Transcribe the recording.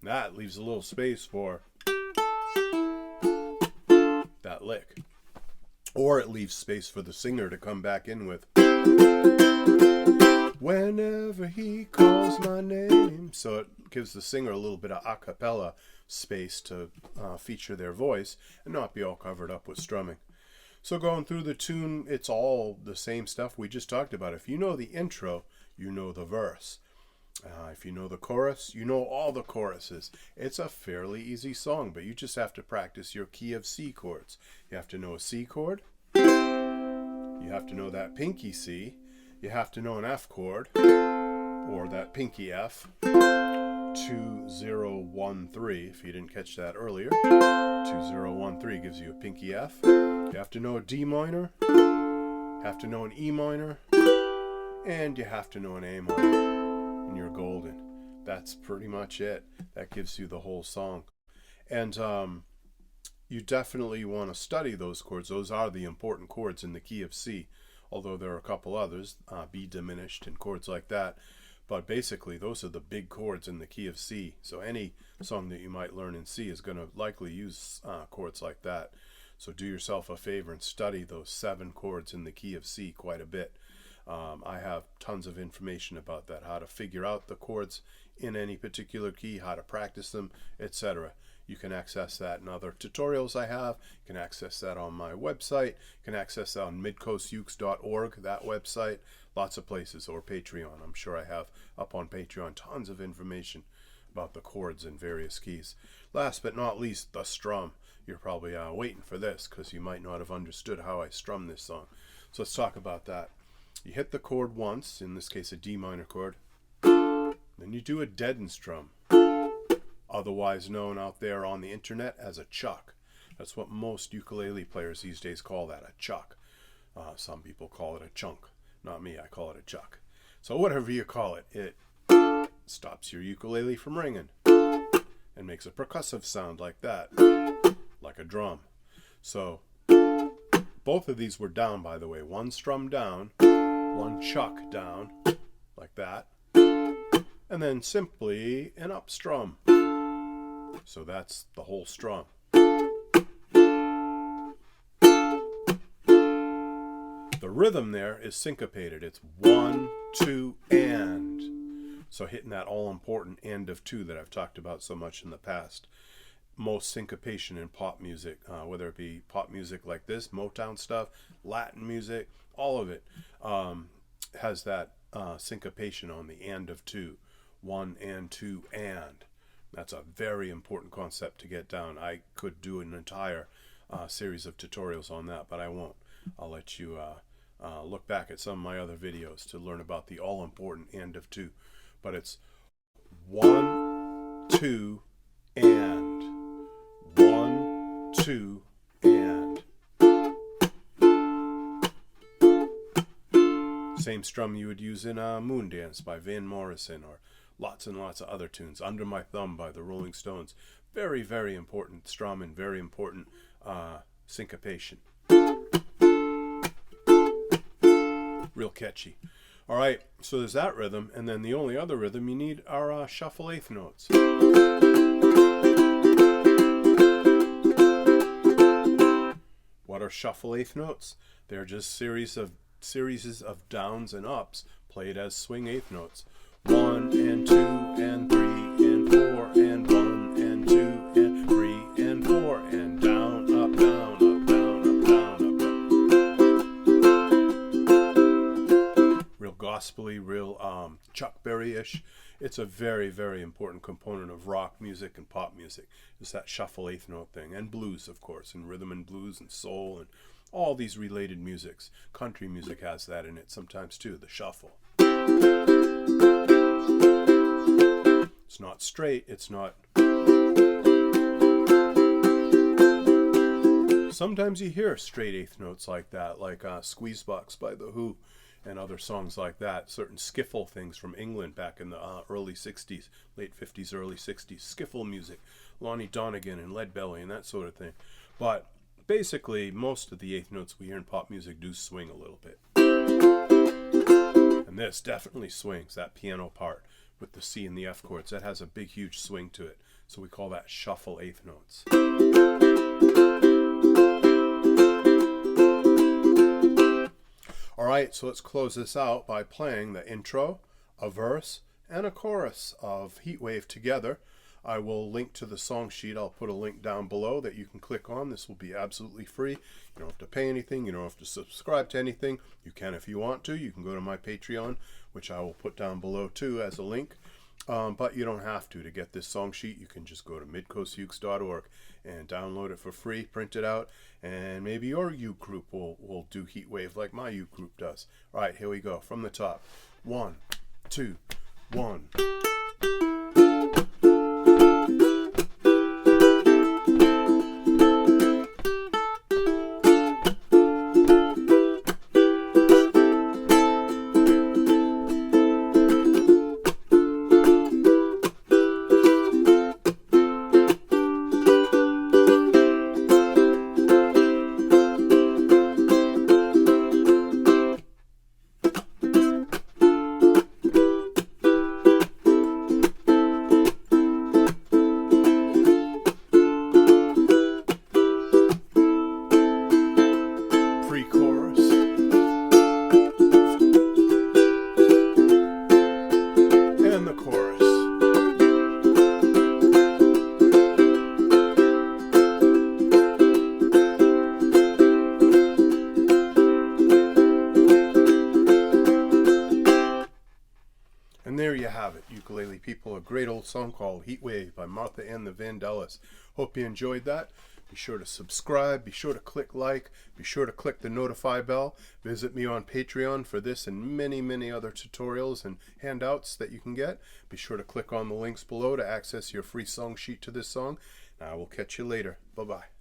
That leaves a little space for that lick. Or it leaves space for the singer to come back in with whenever he calls my name. So it gives the singer a little bit of a cappella space to feature their voice and not be all covered up with strumming. So going through the tune, it's all the same stuff we just talked about. If you know the intro, you know the verse. If you know the chorus, you know all the choruses. It's a fairly easy song, but you just have to practice your key of C chords. You have to know a C chord. You have to know that pinky C. You have to know an F chord, or that pinky F. 2013, if you didn't catch that earlier. 2013 gives you a pinky F. You have to know a D minor. You have to know an E minor. And you have to know an A minor. And you're golden. That's pretty much it. That gives you the whole song. And you definitely want to study those chords. Those are the important chords in the key of C, although there are a couple others, B diminished and chords like that. But basically, those are the big chords in the key of C. So any song that you might learn in C is going to likely use chords like that. So do yourself a favor and study those 7 chords in the key of C quite a bit. I have tons of information about that, how to figure out the chords in any particular key, how to practice them, etc. You can access that in other tutorials I have. You can access that on my website. You can access that on midcoastukes.org, that website. Lots of places, or Patreon. I'm sure I have up on Patreon tons of information about the chords in various keys. Last but not least, the strum. You're probably waiting for this because you might not have understood how I strum this song. So let's talk about that. You hit the chord once, in this case a D minor chord. Then you do a Deaden Strum, otherwise known out there on the internet as a chuck. That's what most ukulele players these days call that, a chuck. Some people call it a chunk. Not me, I call it a chuck. So whatever you call it, it stops your ukulele from ringing and makes a percussive sound like that, like a drum. So both of these were down, by the way. One strum down, one chuck down, like that, and then simply an up strum. So that's the whole strum. The rhythm there is syncopated. It's 1, 2, and. So hitting that all-important and of 2 that I've talked about so much in the past. Most syncopation in pop music, whether it be pop music like this, Motown stuff, Latin music, all of it has that syncopation on the and of 2. 1 and 2 and. That's a very important concept to get down. I could do an entire series of tutorials on that, but I won't. I'll let you look back at some of my other videos to learn about the all-important and of 2. But it's 1, 2, and. 1, 2, and. Same strum you would use in Moondance by Van Morrison, or lots and lots of other tunes. Under My Thumb by the Rolling Stones. Very, very important strum and very important syncopation. Real catchy. All right, so there's that rhythm, and then the only other rhythm you need are shuffle eighth notes. What are shuffle eighth notes? They're just series of downs and ups played as swing eighth notes. 1 and 2 and 3 and 4 and 1 and 2 and 3 and 4 and down, up, down, up, down, up, down, up, down. Real gospel-y, real Chuck Berry-ish. It's a very, very important component of rock music and pop music. It's that shuffle eighth note thing. And blues, of course, and rhythm and blues and soul and all these related musics. Country music has that in it sometimes too, the shuffle. It's not straight, it's not... Sometimes you hear straight eighth notes like that, like Squeezebox by The Who and other songs like that. Certain skiffle things from England back in the early 60s, late 50s, early 60s. Skiffle music, Lonnie Donegan and Leadbelly and that sort of thing. But basically, most of the eighth notes we hear in pop music do swing a little bit. And this definitely swings, that piano part with the C and the F chords. That has a big, huge swing to it. So we call that shuffle eighth notes. All right, so let's close this out by playing the intro, a verse, and a chorus of Heatwave together. I will link to the song sheet. I'll put a link down below that you can click on. This will be absolutely free. You don't have to pay anything. You don't have to subscribe to anything. You can if you want to. You can go to my Patreon, which I will put down below too as a link. But you don't have to get this song sheet. You can just go to midcoastukes.org and download it for free, print it out, and maybe your uke group will do Heatwave like my uke group does. All right, here we go from the top. 1, 2, 1. Pre-chorus, and the chorus. And there you have it, ukulele people, a great old song called Heatwave by Martha and the Vandellas. Hope you enjoyed that. Be sure to subscribe, be sure to click like, be sure to click the notify bell. Visit me on Patreon for this and many, many other tutorials and handouts that you can get. Be sure to click on the links below to access your free song sheet to this song. And I will catch you later. Bye-bye.